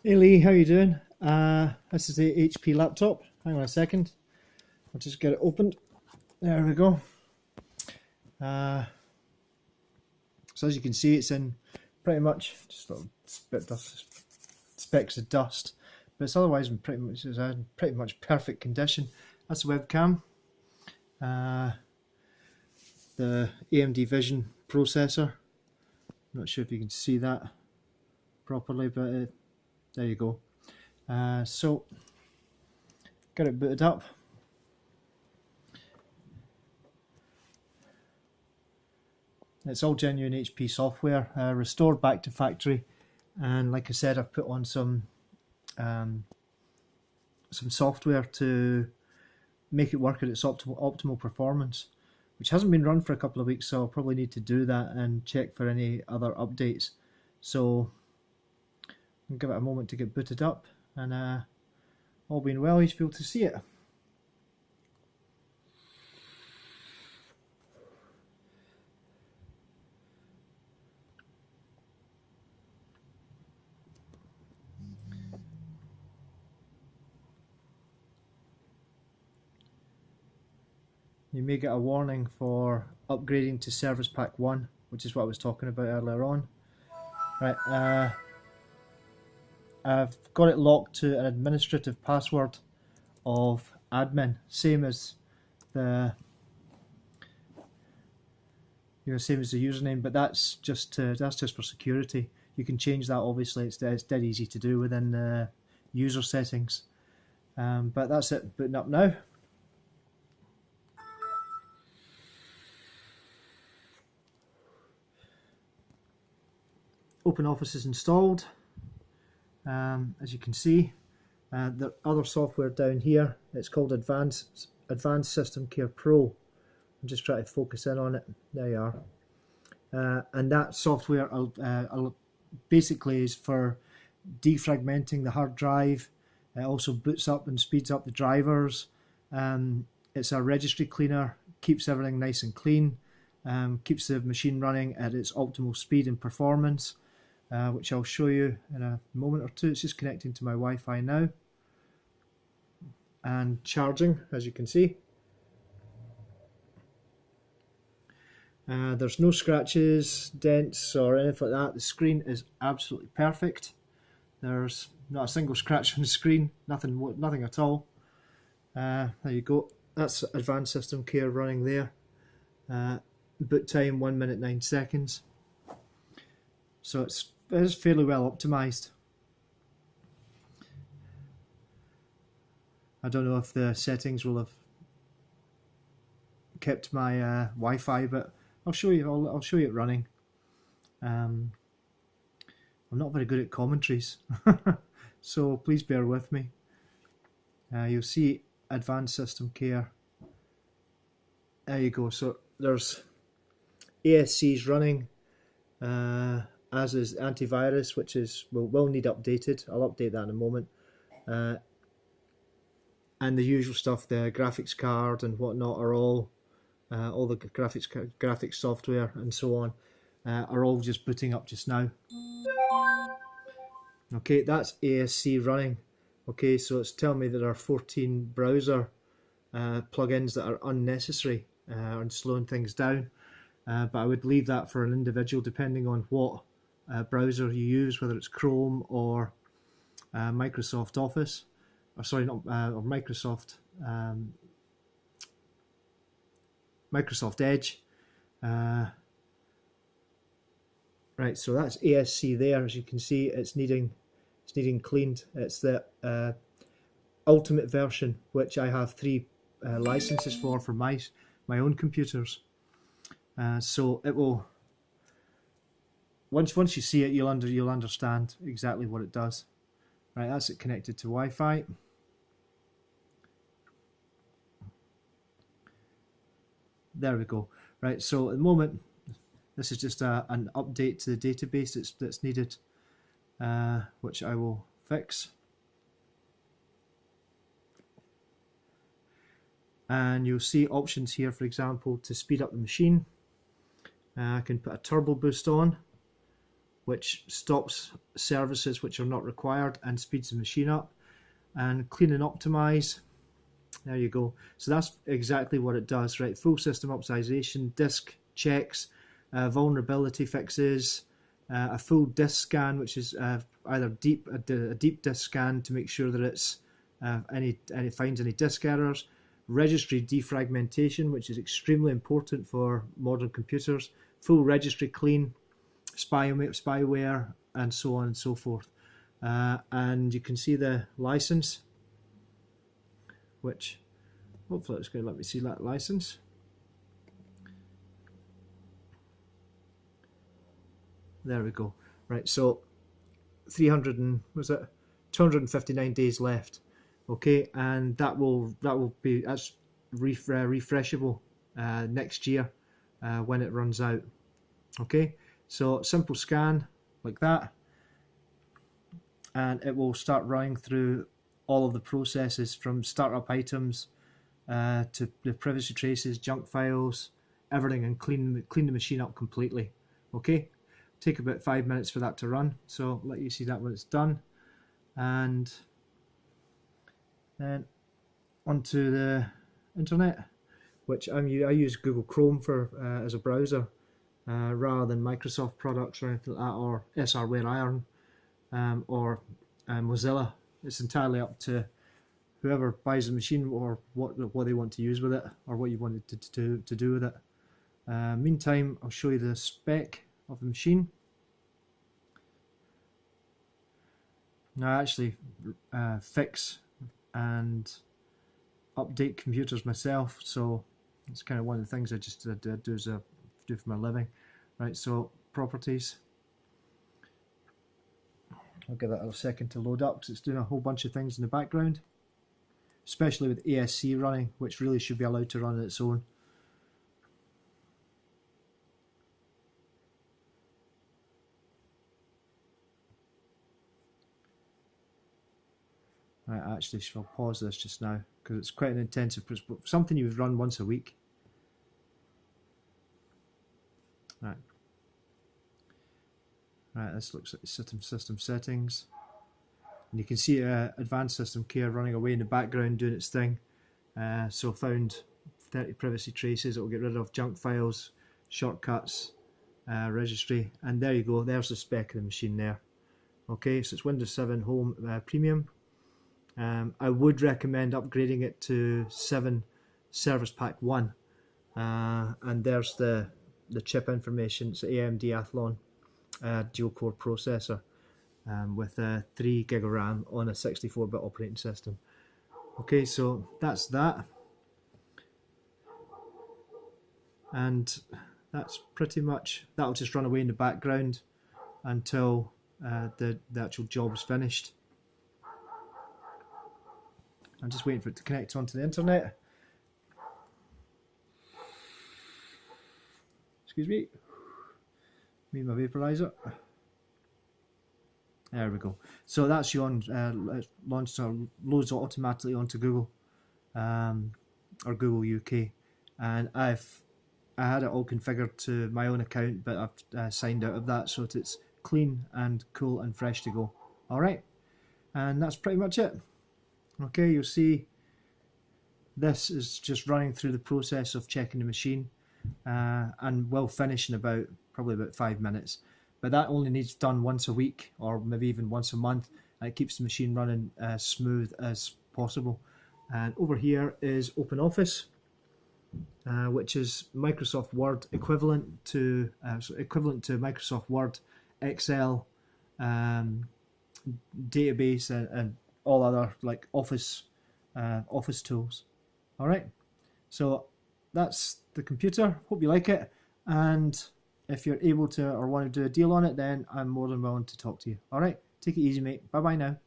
Hey Lee, how you doing? This is the HP laptop. Hang on a second. I'll just get it opened. There we go. Uh, so as you can see, it's in pretty much just a bit dust, specks of dust, but it's otherwise in pretty much perfect condition. That's the webcam. The AMD Vision processor. Not sure if you can see that properly, but there you go. So get it booted up. It's all genuine HP software, restored back to factory, and like I said, I've put on some software to make it work at its optimal performance, which hasn't been run for a couple of weeks, so I'll probably need to do that and check for any other updates. So I'll give it a moment to get booted up, and all being well, you should be able to see it. You may get a warning for upgrading to Service Pack 1, which is what I was talking about earlier on. Right, I've got it locked to an administrative password of admin, same as the same as the username, but that's just for security. You can change that, obviously. It's dead easy to do within the user settings. But that's it, booting up now. OpenOffice is installed. As you can see, the other software down here, it's called Advanced System Care Pro. I'm just trying to focus in on it. There you are. And that software basically is for defragmenting the hard drive. It also boots up and speeds up the drivers. It's a registry cleaner, keeps everything nice and clean, keeps the machine running at its optimal speed and performance, which I'll show you in a moment or two. It's just connecting to my Wi-Fi now and charging, as you can see. There's no scratches, dents or anything like that. The screen is absolutely perfect. There's not a single scratch on the screen, nothing at all. There you go. That's Advanced System Care running there. Boot time 1 minute 9 seconds. So it is fairly well optimized. I don't know if the settings will have kept my Wi-Fi, but I'll show you it running. I'm not very good at commentaries, so please bear with me. You'll see Advanced System Care. There you go. So there's ASCs running, as is antivirus, which will need updated. I'll update that in a moment. And the usual stuff, the graphics card and whatnot, are all the graphics software and so on are all just booting up just now. Okay, that's ASC running. Okay, so it's telling me that there are 14 browser plugins that are unnecessary and slowing things down. But I would leave that for an individual, depending on what browser you use, whether it's Chrome or Microsoft Office, or sorry, not or Microsoft Edge. Right, so that's ASC there. As you can see, it's needing cleaned. It's the ultimate version, which I have 3 licenses for my own computers. So it will, once you see it, you'll understand exactly what it does. Right, that's it connected to Wi-Fi. There we go. Right, so at the moment, this is just an update to the database that's needed, which I will fix. And you'll see options here, for example, to speed up the machine. I can put a turbo boost on, which stops services which are not required and speeds the machine up. And clean and optimize. There you go. So that's exactly what it does, right? Full system optimization, disk checks, vulnerability fixes, a full disk scan, which is either a deep disk scan to make sure that it's finds any disk errors, registry defragmentation, which is extremely important for modern computers, full registry clean, spyware, and so on and so forth. And you can see the license, which hopefully it's going to let me see that license. There we go. Right, so 259 days left. Okay, and that's refreshable next year when it runs out. Okay, so simple scan like that, and it will start running through all of the processes from startup items to the privacy traces, junk files, everything, and clean the machine up completely. Okay, take about 5 minutes for that to run. So let you see that when it's done, and then onto the internet, which I use Google Chrome for as a browser rather than Microsoft products or anything like that, or SRware Iron or Mozilla. It's entirely up to whoever buys the machine or what they want to use with it, or what you want it to do with it. Meantime, I'll show you the spec of the machine. Now I actually fix and update computers myself, so it's kind of one of the things I just do for my living. Right, so properties. I'll give that a second to load up because it's doing a whole bunch of things in the background, especially with ASC running, which really should be allowed to run on its own. Right, actually, I'll pause this just now because it's quite an intensive, something you would run once a week. Right. Right, this looks like system settings. And you can see advanced system care running away in the background doing its thing. So found 30 privacy traces. It will get rid of junk files, shortcuts, registry, and there you go. There's the spec of the machine there. Okay, so it's Windows 7 Home Premium. I would recommend upgrading it to 7 Service Pack 1. And there's the chip information. It's AMD Athlon dual core processor with 3 gig of RAM on a 64-bit operating system. Okay, so that's that, and that's pretty much, that'll just run away in the background until the actual job's finished. I'm just waiting for it to connect onto the internet. Excuse me. Need my vaporizer. There we go. So that's you on launched or loads automatically onto Google or Google UK, and I had it all configured to my own account, but I've signed out of that, so it's clean and cool and fresh to go. All right, and that's pretty much it. Okay, you'll see this is just running through the process of checking the machine, and will finish in probably about 5 minutes. But that only needs done once a week or maybe even once a month, and it keeps the machine running as smooth as possible. And over here is OpenOffice, which is Microsoft Word equivalent to Microsoft Word, Excel, database, and all other like office tools. All right, so that's the computer. Hope you like it, and if you're able to or want to do a deal on it, then I'm more than willing to talk to you. All right, take it easy, mate. Bye bye now.